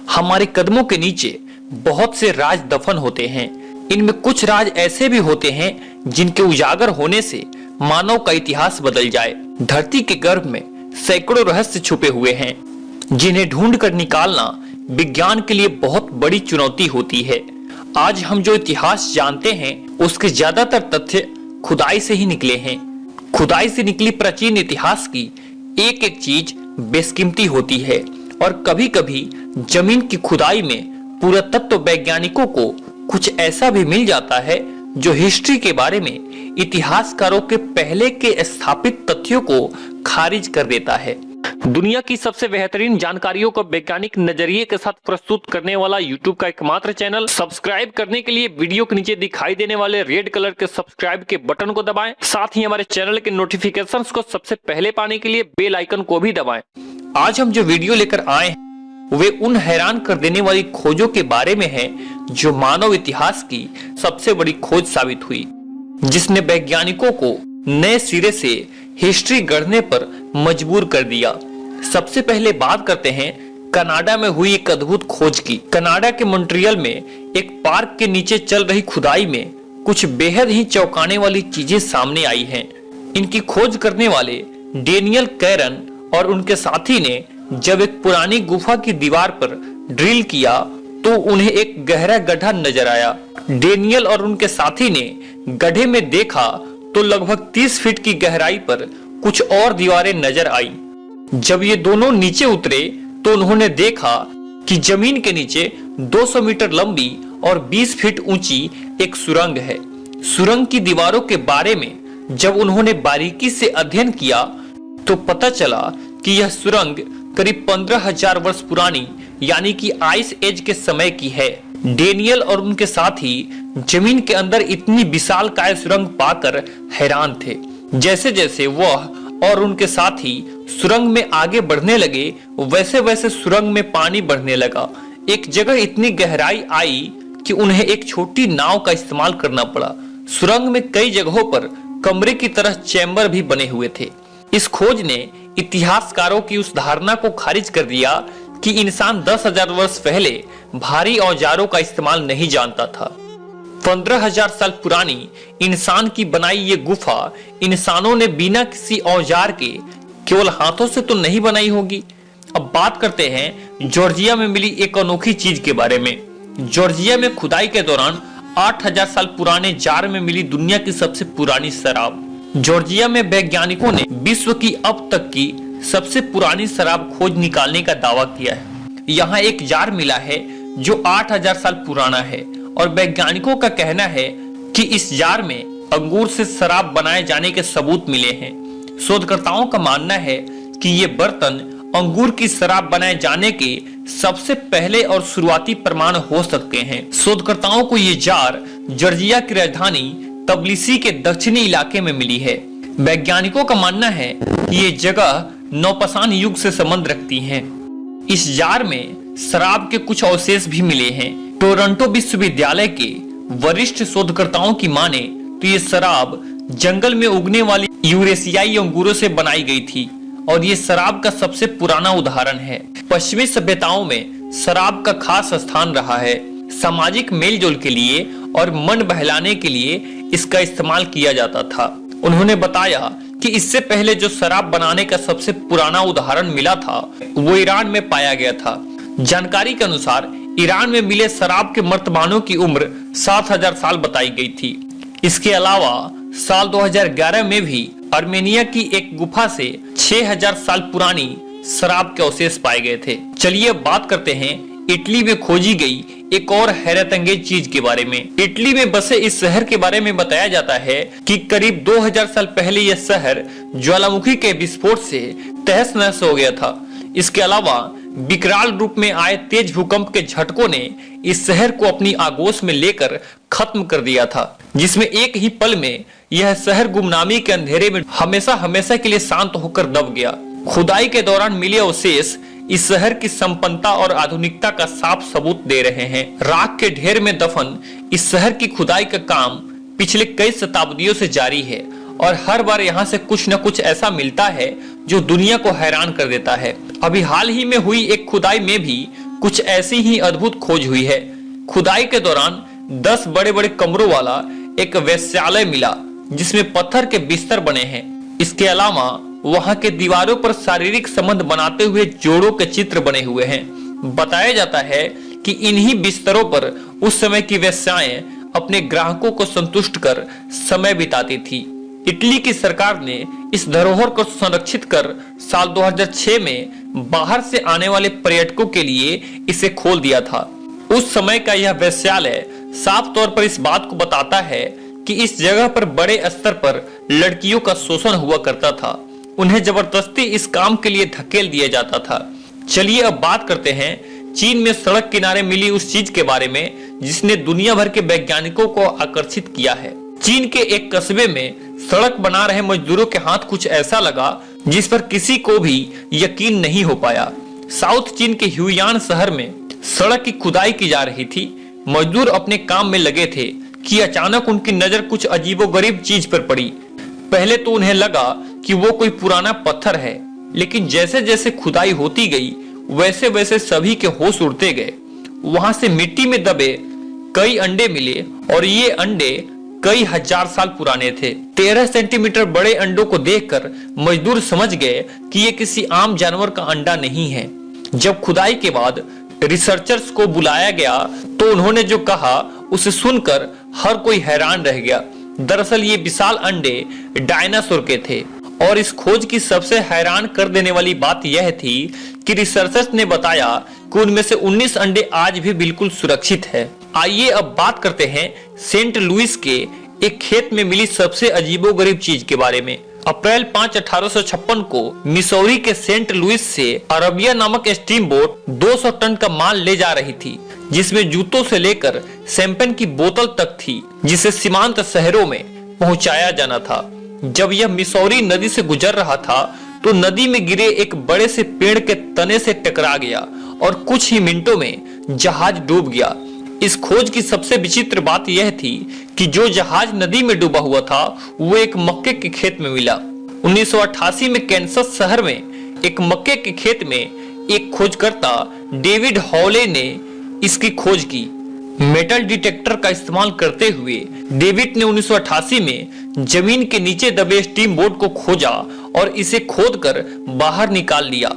हमारे कदमों के नीचे बहुत से राज दफन होते हैं। इनमें कुछ राज ऐसे भी होते हैं जिनके उजागर होने से मानव का इतिहास बदल जाए। धरती के गर्भ में सैकड़ों रहस्य छुपे हुए हैं जिन्हें ढूंढ कर निकालना विज्ञान के लिए बहुत बड़ी चुनौती होती है। आज हम जो इतिहास जानते हैं उसके ज्यादातर तथ्य खुदाई से ही निकले हैं। खुदाई से निकली प्राचीन इतिहास की एक एक चीज बेशकीमती होती है और कभी कभी जमीन की खुदाई में पुरातत्व वैज्ञानिकों को कुछ ऐसा भी मिल जाता है जो हिस्ट्री के बारे में इतिहासकारों के पहले के स्थापित तथ्यों को खारिज कर देता है। दुनिया की सबसे बेहतरीन जानकारियों को वैज्ञानिक नजरिए के साथ प्रस्तुत करने वाला YouTube का एकमात्र चैनल। सब्सक्राइब करने के लिए वीडियो के नीचे दिखाई देने वाले रेड कलर के सब्सक्राइब के बटन को दबाएं। साथ ही हमारे चैनल के नोटिफिकेशंस को सबसे पहले पाने के लिए बेल आइकन को भी दबाएं। आज हम जो वीडियो लेकर आए हैं वे उन हैरान कर देने वाली खोजों के बारे में है जो मानव इतिहास की सबसे बड़ी खोज साबित हुई, जिसने वैज्ञानिकों को नए सिरे से हिस्ट्री गढ़ने पर मजबूर कर दिया। सबसे पहले बात करते हैं कनाडा में हुई एक अद्भुत खोज की। कनाडा के मॉन्ट्रियल में एक पार्क के नीचे चल रही खुदाई में कुछ बेहद ही चौंकाने वाली चीजें सामने आई हैं। इनकी खोज करने वाले डेनियल कैरन और उनके साथी ने जब एक पुरानी गुफा की दीवार पर ड्रिल किया तो उन्हें एक गहरा गड्ढा नजर आया। डेनियल और उनके साथी ने गड्ढे में देखा तो लगभग 30 फीट की गहराई पर कुछ और दीवारें नजर आई। जब ये दोनों नीचे उतरे तो उन्होंने देखा कि जमीन के नीचे 200 मीटर लंबी और 20 फीट ऊंची एक सुरंग है। सुरंग की दीवारों के बारे में जब उन्होंने बारीकी से अध्ययन किया तो पता चला कि यह सुरंग करीब 15,000 वर्ष पुरानी यानी कि आइस एज के समय की है। डेनियल और उनके साथी जमीन के अंदर इतनी विशालकाय सुरंग पाकर हैरान थे। जैसे जैसे वह और उनके साथी सुरंग में आगे बढ़ने लगे वैसे वैसे सुरंग में पानी बढ़ने लगा। एक जगह इतनी गहराई आई कि उन्हें एक छोटी नाव का इस्तेमाल करना पड़ा। सुरंग में कई जगहों पर कमरे की तरह चैम्बर भी बने हुए थे। इस खोज ने इतिहासकारों की उस धारणा को खारिज कर दिया कि इंसान 10,000 वर्ष पहले भारी औजारों का इस्तेमाल नहीं जानता था। 15,000 साल पुरानी इंसान की बनाई ये गुफा इंसानों ने बिना किसी औजार के केवल हाथों से तो नहीं बनाई होगी। अब बात करते हैं जॉर्जिया में मिली एक अनोखी चीज के बारे में। जॉर्जिया में खुदाई के दौरान 8,000 साल पुराने जार में मिली दुनिया की सबसे पुरानी शराब। जॉर्जिया में वैज्ञानिकों ने विश्व की अब तक की सबसे पुरानी शराब खोज निकालने का दावा किया है। यहाँ एक जार मिला है जो 8,000 साल पुराना है और वैज्ञानिकों का कहना है कि इस जार में अंगूर से शराब बनाए जाने के सबूत मिले हैं। शोधकर्ताओं का मानना है कि ये बर्तन अंगूर की शराब बनाए जाने के सबसे पहले और शुरुआती प्रमाण हो सकते हैं। शोधकर्ताओं को ये जार जॉर्जिया की राजधानी तबिलिसी के दक्षिणी इलाके में मिली है। वैज्ञानिकों का मानना है कि ये जगह नौपाषाण युग से संबंध रखती है। इस जार में शराब के कुछ अवशेष भी मिले हैं। टोरंटो विश्वविद्यालय के वरिष्ठ शोधकर्ताओं की माने तो ये शराब जंगल में उगने वाली यूरेशियाई अंगूरों से बनाई गई थी और ये शराब का सबसे पुराना उदाहरण है। पश्चिमी सभ्यताओं में शराब का खास स्थान रहा है। सामाजिक मेलजोल के लिए और मन बहलाने के लिए इसका इस्तेमाल किया जाता था। उन्होंने बताया कि इससे पहले जो शराब बनाने का सबसे पुराना उदाहरण मिला था वो ईरान में पाया गया था। जानकारी के अनुसार ईरान में मिले शराब के मर्तबानों की उम्र 7,000 साल बताई गई थी। इसके अलावा साल 2011 में भी आर्मेनिया की एक गुफा से 6,000 साल पुरानी शराब के अवशेष पाए गए थे। चलिए अब बात करते हैं इटली में खोजी गई एक और हैरत अंगेज चीज के बारे में। इटली में बसे इस शहर के बारे में बताया जाता है कि करीब 2000 साल पहले यह शहर ज्वालामुखी के विस्फोट से तहस नहस हो गया था। इसके अलावा विकराल रूप में आए तेज भूकंप के झटकों ने इस शहर को अपनी आगोश में लेकर खत्म कर दिया था, जिसमें एक ही पल में यह शहर गुमनामी के अंधेरे में हमेशा हमेशा के लिए शांत होकर दब गया। खुदाई के दौरान मिले अवशेष इस शहर की संपन्नता और आधुनिकता का साफ सबूत दे रहे हैं। राख के ढेर में दफन इस शहर की खुदाई का काम पिछले कई शताब्दियों से जारी है और हर बार यहाँ से कुछ न कुछ ऐसा मिलता है जो दुनिया को हैरान कर देता है। अभी हाल ही में हुई एक खुदाई में भी कुछ ऐसी ही अद्भुत खोज हुई है। खुदाई के दौरान 10 बड़े बड़े कमरों वाला एक वेश्यालय मिला जिसमें पत्थर के बिस्तर बने हैं। इसके अलावा वहां के दीवारों पर शारीरिक संबंध बनाते हुए जोड़ों के चित्र बने हुए हैं। बताया जाता है कि इन्हीं बिस्तरों पर उस समय की वेश्याएं अपने ग्राहकों को संतुष्ट कर समय बिताती थी। इटली की सरकार ने इस धरोहर को संरक्षित कर साल 2006 में बाहर से आने वाले पर्यटकों के लिए इसे खोल दिया था। उस समय का यह वेश्यालय साफ तौर पर इस बात को बताता है कि इस जगह पर बड़े स्तर पर लड़कियों का शोषण हुआ करता था। उन्हें जबरदस्ती इस काम के लिए धकेल दिया जाता था। चलिए अब बात करते हैं चीन में सड़क किनारे मिली उस चीज के बारे में जिसने दुनिया भर के वैज्ञानिकों को आकर्षित किया है। चीन के एक कस्बे में सड़क बना रहे मजदूरों के हाथ कुछ ऐसा लगा जिस पर किसी को भी यकीन नहीं हो पाया। साउथ चीन के ह्यूयान शहर में सड़क की खुदाई की जा रही थी। मजदूर अपने काम में लगे थे कि अचानक उनकी नजर कुछ अजीबोगरीब चीज पर पड़ी। पहले तो उन्हें लगा कि वो कोई पुराना पत्थर है, लेकिन जैसे जैसे खुदाई होती गई वैसे वैसे सभी के होश उड़ते गए। वहां से मिट्टी में दबे कई अंडे मिले और ये अंडे कई हजार साल पुराने थे। 13 सेंटीमीटर बड़े अंडों को देखकर मजदूर समझ गए कि ये किसी आम जानवर का अंडा नहीं है। जब खुदाई के बाद रिसर्चर्स को बुलाया गया तो उन्होंने जो कहा उसे सुनकर हर कोई हैरान रह गया। दरअसल ये विशाल अंडे डायनासोर के थे और इस खोज की सबसे हैरान कर देने वाली बात यह थी कि रिसर्चर्स ने बताया कि उनमें से 19 अंडे आज भी बिल्कुल सुरक्षित है। आइए अब बात करते हैं सेंट लुइस के एक खेत में मिली सबसे अजीबोगरीब चीज के बारे में। अप्रैल 5, 1856 को मिसौरी के सेंट लुइस से अरबिया नामक स्टीम बोट 200 टन का माल ले जा रही थी, जिसमें जूतों से लेकर शैंपेन की बोतल तक थी, जिसे सीमांत शहरों में पहुंचाया जाना था। जब यह मिसौरी नदी से गुजर रहा था तो नदी में गिरे एक बड़े से पेड़ के तने से टकरा गया और कुछ ही मिनटों में जहाज डूब गया। इस खोज की सबसे विचित्र बात यह थी कि जो जहाज नदी में डूबा हुआ था वो एक मक्के के खेत में मिला। 1988 में कैंसस शहर में एक मक्के के खेत में एक खोजकर्ता डेविड हॉले ने इसकी खोज की। मेटल डिटेक्टर का इस्तेमाल करते हुए डेविड ने 1988 में जमीन के नीचे दबे स्टीम बोट को खोजा और इसे खोदकर बाहर निकाल लिया।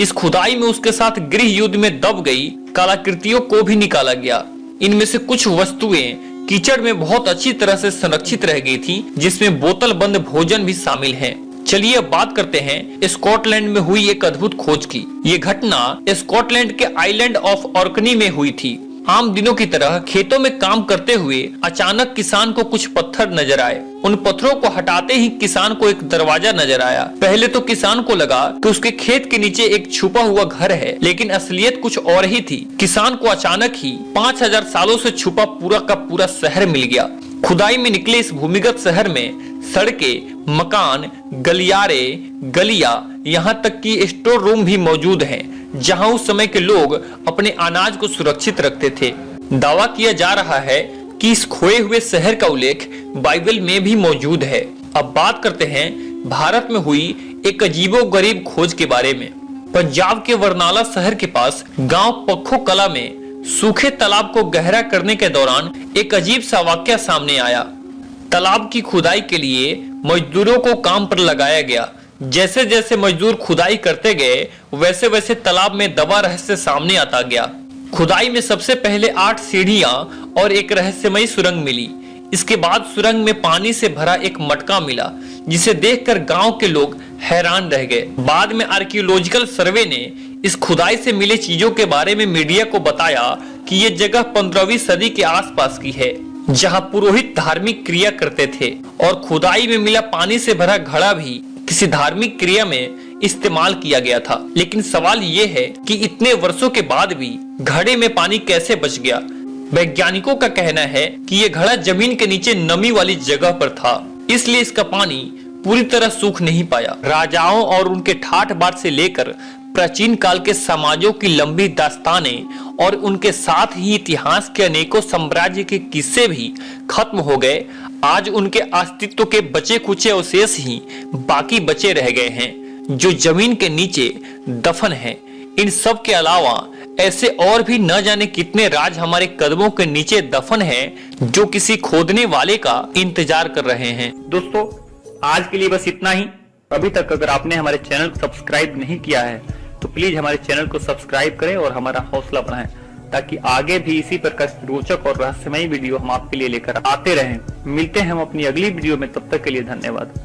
इस खुदाई में उसके साथ गृह युद्ध में दब गई कलाकृतियों को भी निकाला गया। इनमें से कुछ वस्तुएं कीचड़ में बहुत अच्छी तरह से संरक्षित रह गई थी, जिसमें बोतल बंद भोजन भी शामिल है। चलिए अब बात करते हैं स्कॉटलैंड में हुई एक अद्भुत खोज की। ये घटना स्कॉटलैंड के आइलैंड ऑफ ऑर्कनी में हुई थी। आम दिनों की तरह खेतों में काम करते हुए अचानक किसान को कुछ पत्थर नजर आए। उन पत्थरों को हटाते ही किसान को एक दरवाजा नजर आया। पहले तो किसान को लगा कि उसके खेत के नीचे एक छुपा हुआ घर है, लेकिन असलियत कुछ और ही थी। किसान को अचानक ही 5000 सालों से छुपा पूरा का पूरा शहर मिल गया। खुदाई में निकले इस भूमिगत शहर में सड़कें, मकान, गलियारे, गलियां, यहाँ तक कि स्टोर रूम भी मौजूद हैं, जहां उस समय के लोग अपने अनाज को सुरक्षित रखते थे। दावा किया जा रहा है कि इस खोए हुए शहर का उल्लेख बाइबल में भी मौजूद है। अब बात करते हैं भारत में हुई एक अजीबोगरीब खोज के बारे में। पंजाब के बरनाला शहर के पास गांव पक्खो कला में सूखे तालाब को गहरा करने के दौरान एक अजीब सा वाकया सामने आया। तालाब की खुदाई के लिए मजदूरों को काम पर लगाया गया। जैसे जैसे मजदूर खुदाई करते गए वैसे वैसे तालाब में दबा रहस्य सामने आता गया। खुदाई में सबसे पहले 8 सीढ़ियां और एक रहस्यमयी सुरंग मिली। इसके बाद सुरंग में पानी से भरा एक मटका मिला, जिसे देखकर गांव के लोग हैरान रह गए। बाद में आर्कियोलॉजिकल सर्वे ने इस खुदाई से मिले चीजों के बारे में मीडिया को बताया कि ये जगह 15वीं सदी के आसपास की है, जहां पुरोहित धार्मिक क्रिया करते थे और खुदाई में मिला पानी से भरा घड़ा भी किसी धार्मिक क्रिया में इस्तेमाल किया गया था। लेकिन सवाल ये है कि इतने वर्षों के बाद भी घड़े में पानी कैसे बच गया। वैज्ञानिकों का कहना है कि यह घड़ा जमीन के नीचे नमी वाली जगह पर था, इसलिए इसका पानी पूरी तरह सूख नहीं पाया। राजाओं और उनके ठाठ बाट से लेकर प्राचीन काल के समाजों की लंबी दास्तानें और उनके साथ ही इतिहास के अनेकों साम्राज्य के किस्से भी खत्म हो गए। आज उनके अस्तित्व के बचे कुचे अवशेष ही बाकी बचे रह गए हैं, जो जमीन के नीचे दफन हैं। इन सब के अलावा ऐसे और भी न जाने कितने राज हमारे कदमों के नीचे दफन हैं, जो किसी खोदने वाले का इंतजार कर रहे हैं। दोस्तों, आज के लिए बस इतना ही। अभी तक अगर आपने हमारे चैनल को सब्सक्राइब नहीं किया है तो प्लीज हमारे चैनल को सब्सक्राइब करें और हमारा हौसला बढ़ाएं, ताकि आगे भी इसी प्रकार रोचक और रहस्यमयी वीडियो हम आपके लिए लेकर आते रहें। मिलते हैं हम अपनी अगली वीडियो में, तब तक के लिए धन्यवाद।